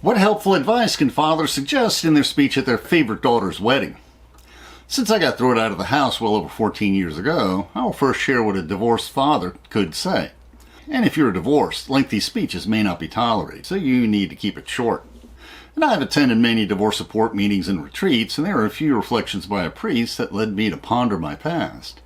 What helpful advice can fathers suggest in their speech at their favorite daughter's wedding? Since I got thrown out of the house well over 14 years ago, I will first share what a divorced father could say. And if you're divorced, lengthy speeches may not be tolerated, so you need to keep it short. And I've attended many divorce support meetings and retreats, and there are a few reflections by a priest that led me to ponder my past.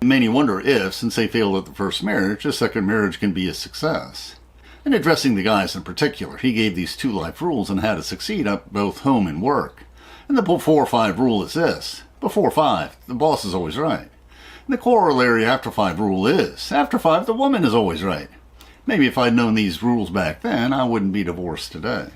Many wonder if, since they failed at the first marriage, a second marriage can be a success. In addressing the guys in particular, he gave these 2 life rules on how to succeed at both home and work. And the before 5 rule is this: before 5, the boss is always right. And the corollary after 5 rule is, after 5, the woman is always right. Maybe if I'd known these rules back then, I wouldn't be divorced today.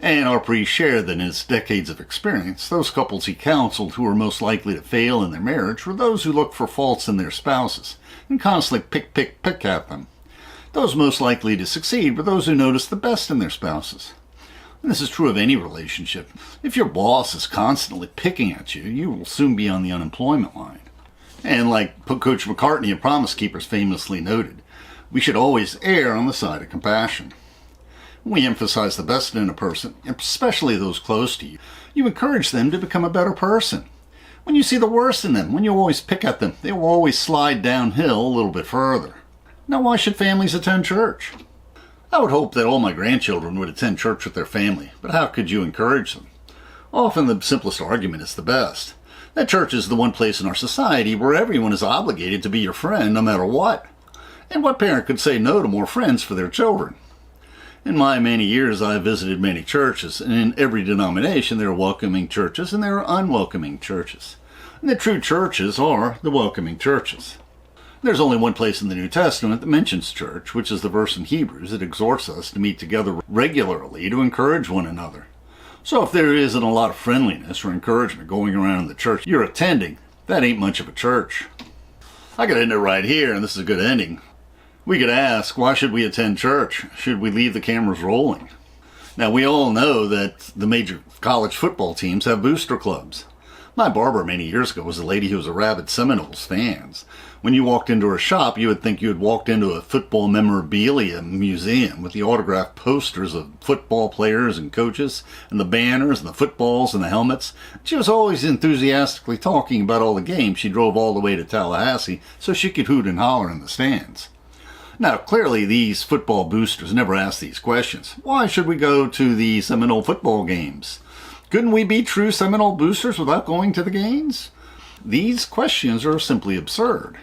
And our priest shared that in his decades of experience, those couples he counseled who were most likely to fail in their marriage were those who looked for faults in their spouses and constantly pick at them. Those most likely to succeed were those who noticed the best in their spouses. And this is true of any relationship. If your boss is constantly picking at you, you will soon be on the unemployment line. And like Coach McCartney of Promise Keepers famously noted, we should always err on the side of compassion. When we emphasize the best in a person, especially those close to you, you encourage them to become a better person. When you see the worst in them, when you always pick at them, they will always slide downhill a little bit further. Now, why should families attend church? I would hope that all my grandchildren would attend church with their family, but how could you encourage them? Often the simplest argument is the best. That church is the one place in our society where everyone is obligated to be your friend no matter what. And what parent could say no to more friends for their children? In my many years, I have visited many churches, and in every denomination there are welcoming churches and there are unwelcoming churches. And the true churches are the welcoming churches. There's only one place in the New Testament that mentions church, which is the verse in Hebrews that exhorts us to meet together regularly to encourage one another. So if there isn't a lot of friendliness or encouragement going around in the church you're attending, that ain't much of a church. I could end it right here, and this is a good ending. We could ask, why should we attend church? Should we leave the cameras rolling? Now, we all know that the major college football teams have booster clubs. My barber many years ago was a lady who was a rabid Seminoles fan. When you walked into her shop, you would think you had walked into a football memorabilia museum with the autographed posters of football players and coaches, and the banners and the footballs and the helmets. She was always enthusiastically talking about all the games. She drove all the way to Tallahassee so she could hoot and holler in the stands. Now, clearly, these football boosters never asked these questions. Why should we go to the Seminole football games? Couldn't we be true Seminole boosters without going to the games? These questions are simply absurd.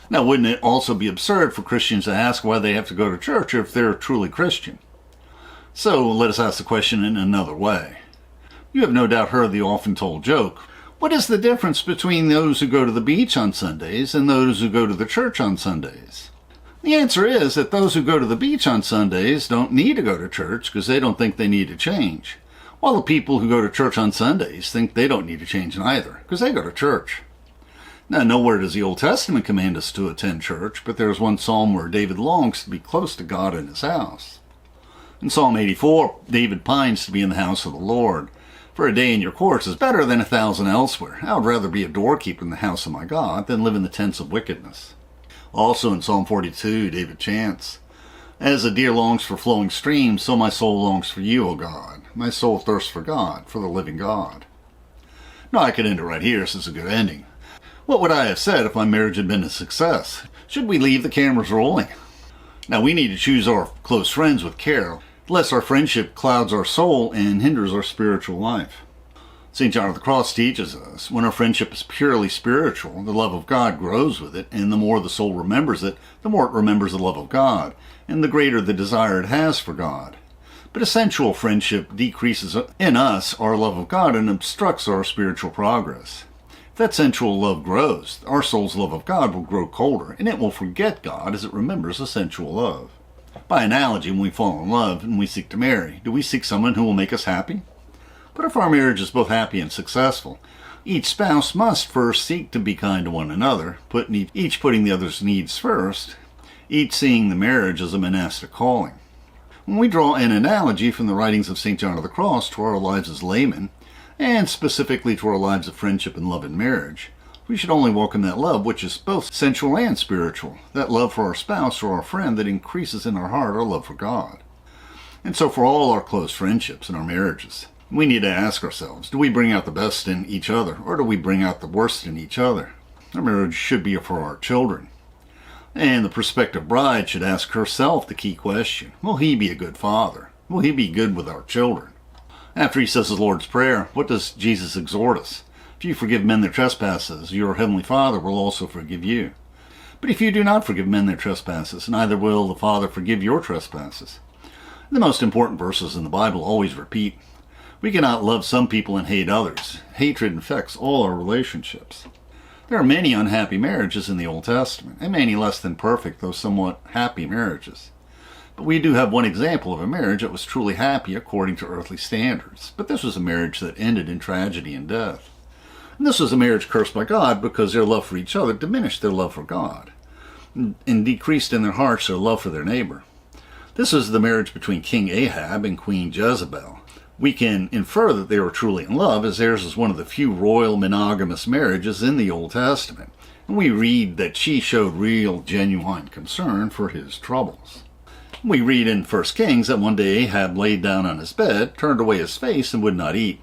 Now, wouldn't it also be absurd for Christians to ask why they have to go to church if they're truly Christian? So let us ask the question in another way. You have no doubt heard the often told joke, what is the difference between those who go to the beach on Sundays and those who go to the church on Sundays? The answer is that those who go to the beach on Sundays don't need to go to church because they don't think they need to change, while the people who go to church on Sundays think they don't need to change neither because they go to church. Now, nowhere does the Old Testament command us to attend church, but there is one psalm where David longs to be close to God in his house. In Psalm 84, David pines to be in the house of the Lord. For a day in your courts is better than 1,000 elsewhere. I would rather be a doorkeeper in the house of my God than live in the tents of wickedness. Also in Psalm 42, David chants, as a deer longs for flowing streams, so my soul longs for you, O God. My soul thirsts for God, for the living God. Now, I could end it right here, so it's a good ending. What would I have said if my marriage had been a success? Should we leave the cameras rolling? Now, we need to choose our close friends with care, lest our friendship clouds our soul and hinders our spiritual life. St. John of the Cross teaches us, when our friendship is purely spiritual, the love of God grows with it, and the more the soul remembers it, the more it remembers the love of God, and the greater the desire it has for God. But a sensual friendship decreases in us our love of God and obstructs our spiritual progress. If that sensual love grows, our soul's love of God will grow colder, and it will forget God as it remembers the sensual love. By analogy, when we fall in love and we seek to marry, do we seek someone who will make us happy? But if our marriage is both happy and successful, each spouse must first seek to be kind to one another, each putting the other's needs first, each seeing the marriage as a monastic calling. When we draw an analogy from the writings of St. John of the Cross to our lives as laymen, and specifically to our lives of friendship and love in marriage, we should only welcome that love which is both sensual and spiritual, that love for our spouse or our friend that increases in our heart our love for God. And so for all our close friendships and our marriages, we need to ask ourselves, do we bring out the best in each other, or do we bring out the worst in each other? Our marriage should be for our children. And the prospective bride should ask herself the key question, will he be a good father? Will he be good with our children? After he says the Lord's Prayer, what does Jesus exhort us? If you forgive men their trespasses, your heavenly Father will also forgive you. But if you do not forgive men their trespasses, neither will the Father forgive your trespasses. The most important verses in the Bible always repeat, we cannot love some people and hate others. Hatred infects all our relationships. There are many unhappy marriages in the Old Testament, and many less than perfect, though somewhat happy marriages. But we do have one example of a marriage that was truly happy according to earthly standards. But this was a marriage that ended in tragedy and death. And this was a marriage cursed by God because their love for each other diminished their love for God and decreased in their hearts their love for their neighbor. This is the marriage between King Ahab and Queen Jezebel. We can infer that they were truly in love, as theirs is one of the few royal monogamous marriages in the Old Testament. And we read that she showed real, genuine concern for his troubles. We read in 1 Kings that one day Ahab laid down on his bed, turned away his face, and would not eat.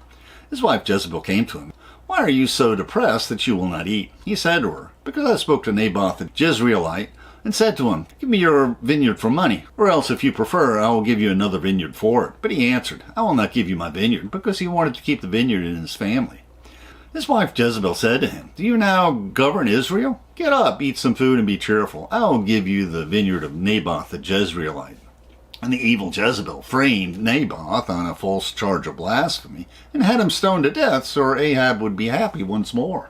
His wife Jezebel came to him. Why are you so depressed that you will not eat? He said to her, because I spoke to Naboth the Jezreelite, and said to him, give me your vineyard for money, or else if you prefer, I will give you another vineyard for it. But he answered, I will not give you my vineyard, because he wanted to keep the vineyard in his family. His wife Jezebel said to him, do you now govern Israel? Get up, eat some food, and be cheerful. I will give you the vineyard of Naboth the Jezreelite. And the evil Jezebel framed Naboth on a false charge of blasphemy, and had him stoned to death so Ahab would be happy once more.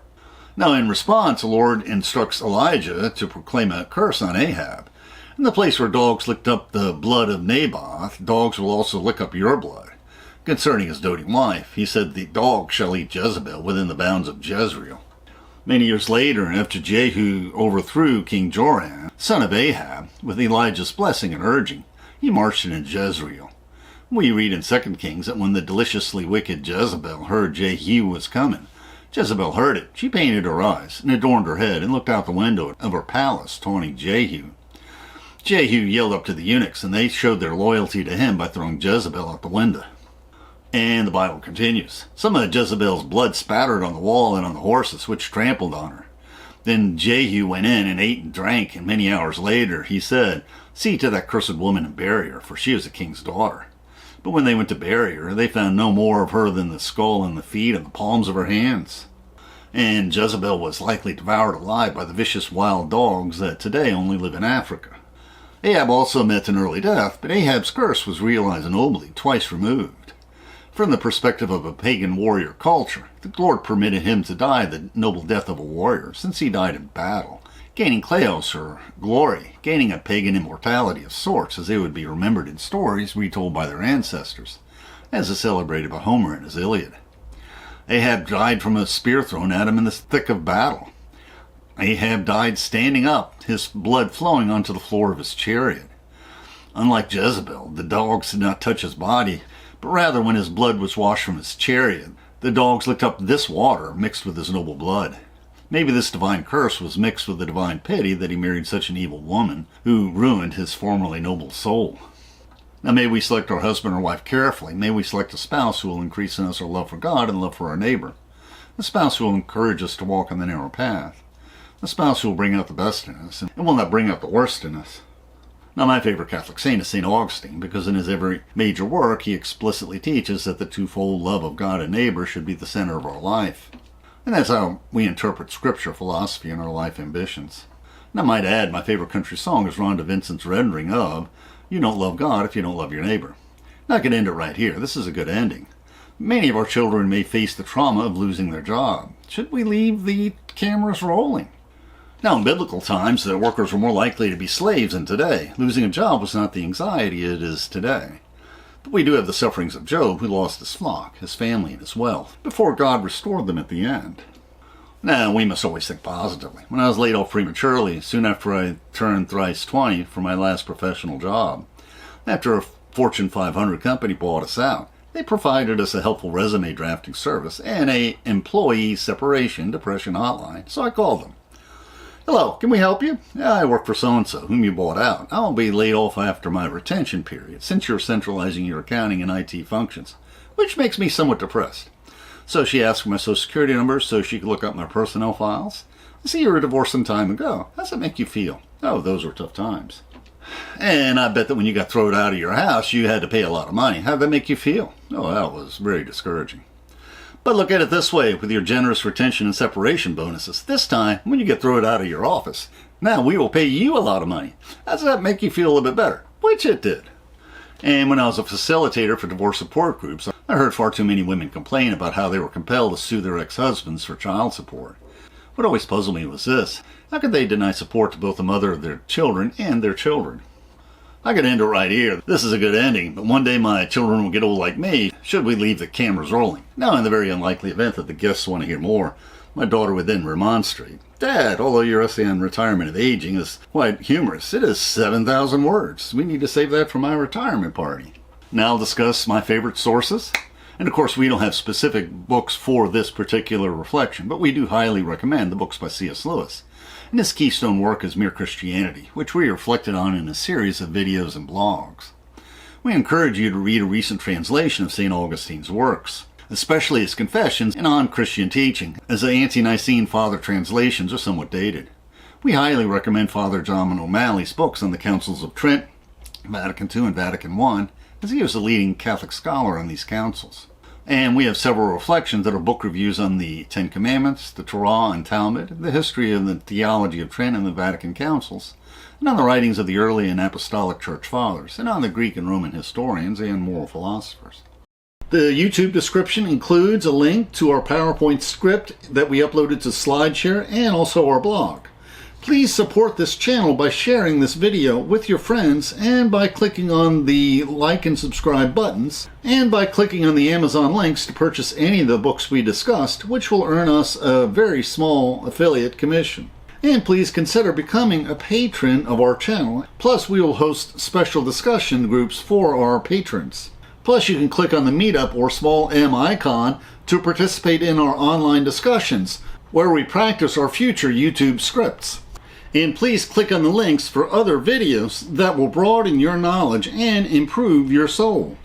Now in response, the Lord instructs Elijah to proclaim a curse on Ahab. In the place where dogs licked up the blood of Naboth, dogs will also lick up your blood. Concerning his doting wife, he said, the dog shall eat Jezebel within the bounds of Jezreel. Many years later, after Jehu overthrew King Joram, son of Ahab, with Elijah's blessing and urging, he marched into Jezreel. We read in 2 Kings that when the deliciously wicked Jezebel heard Jehu was coming, Jezebel heard it. She painted her eyes and adorned her head and looked out the window of her palace, taunting Jehu. Jehu yelled up to the eunuchs, and they showed their loyalty to him by throwing Jezebel out the window. And the Bible continues. Some of Jezebel's blood spattered on the wall and on the horses, which trampled on her. Then Jehu went in and ate and drank, and many hours later he said, see to that cursed woman and bury her, for she is a king's daughter. But when they went to bury her, they found no more of her than the skull and the feet and the palms of her hands. And Jezebel was likely devoured alive by the vicious wild dogs that today only live in Africa. Ahab also met an early death, but Ahab's curse was realized nobly, twice removed. From the perspective of a pagan warrior culture, the Lord permitted him to die the noble death of a warrior, since he died in battle, gaining kleos, or glory, gaining a pagan immortality of sorts, as they would be remembered in stories retold by their ancestors, as is celebrated by Homer in his Iliad. Ahab died from a spear thrown at him in the thick of battle. Ahab died standing up, his blood flowing onto the floor of his chariot. Unlike Jezebel, the dogs did not touch his body, but rather when his blood was washed from his chariot, the dogs licked up this water mixed with his noble blood. Maybe this divine curse was mixed with the divine pity that he married such an evil woman who ruined his formerly noble soul. Now may we select our husband or wife carefully. May we select a spouse who will increase in us our love for God and love for our neighbor. A spouse who will encourage us to walk on the narrow path. A spouse who will bring out the best in us and will not bring out the worst in us. Now my favorite Catholic saint is St. Augustine, because in his every major work he explicitly teaches that the twofold love of God and neighbor should be the center of our life. And that's how we interpret scripture, philosophy, and our life ambitions. And I might add, my favorite country song is Rhonda Vincent's rendering of, you don't love God if you don't love your neighbor. Now I can end it right here. This is a good ending. Many of our children may face the trauma of losing their job. Should we leave the cameras rolling? Now, in biblical times, the workers were more likely to be slaves than today. Losing a job was not the anxiety it is today. But we do have the sufferings of Job, who lost his flock, his family, and his wealth, before God restored them at the end. Now, we must always think positively. When I was laid off prematurely, soon after I turned thrice 20 for my last professional job, after a Fortune 500 company bought us out, they provided us a helpful resume drafting service and a employee separation depression hotline, so I called them. Hello, can we help you? I work for so-and-so, whom you bought out. I'll be laid off after my retention period, since you're centralizing your accounting and IT functions, which makes me somewhat depressed. So she asked for my social security number so she could look up my personnel files. I see you were divorced some time ago. How does that make you feel? Oh, those were tough times. And I bet that when you got thrown out of your house, you had to pay a lot of money. How did that make you feel? Oh, that was very discouraging. But look at it this way, with your generous retention and separation bonuses. This time, when you get thrown out of your office, now we will pay you a lot of money. How does that make you feel a little bit better? Which it did. And when I was a facilitator for divorce support groups, I heard far too many women complain about how they were compelled to sue their ex-husbands for child support. What always puzzled me was this: how could they deny support to both the mother of their children and their children? I could end it right here. This is a good ending, but one day my children will get old like me, should we leave the cameras rolling. Now, in the very unlikely event that the guests want to hear more, my daughter would then remonstrate. Dad, although your essay on retirement of aging is quite humorous, it is 7,000 words. We need to save that for my retirement party. Now I'll discuss my favorite sources. And of course, we don't have specific books for this particular reflection, but we do highly recommend the books by C.S. Lewis. And his keystone work is Mere Christianity, which we reflected on in a series of videos and blogs. We encourage you to read a recent translation of St. Augustine's works, especially his Confessions and on Christian teaching, as the Ante-Nicene Father translations are somewhat dated. We highly recommend Father John O'Malley's books on the Councils of Trent, Vatican II and Vatican I, as he was the leading Catholic scholar on these councils. And we have several reflections that are book reviews on the Ten Commandments, the Torah and Talmud, the history of the theology of Trent and the Vatican councils, and on the writings of the early and apostolic church fathers, and on the Greek and Roman historians and moral philosophers. The YouTube description includes a link to our PowerPoint script that we uploaded to SlideShare and also our blog. Please support this channel by sharing this video with your friends and by clicking on the like and subscribe buttons and by clicking on the Amazon links to purchase any of the books we discussed, which will earn us a very small affiliate commission. And please consider becoming a patron of our channel. Plus, we will host special discussion groups for our patrons. Plus, you can click on the Meetup or small M icon to participate in our online discussions, where we practice our future YouTube scripts. And please click on the links for other videos that will broaden your knowledge and improve your soul.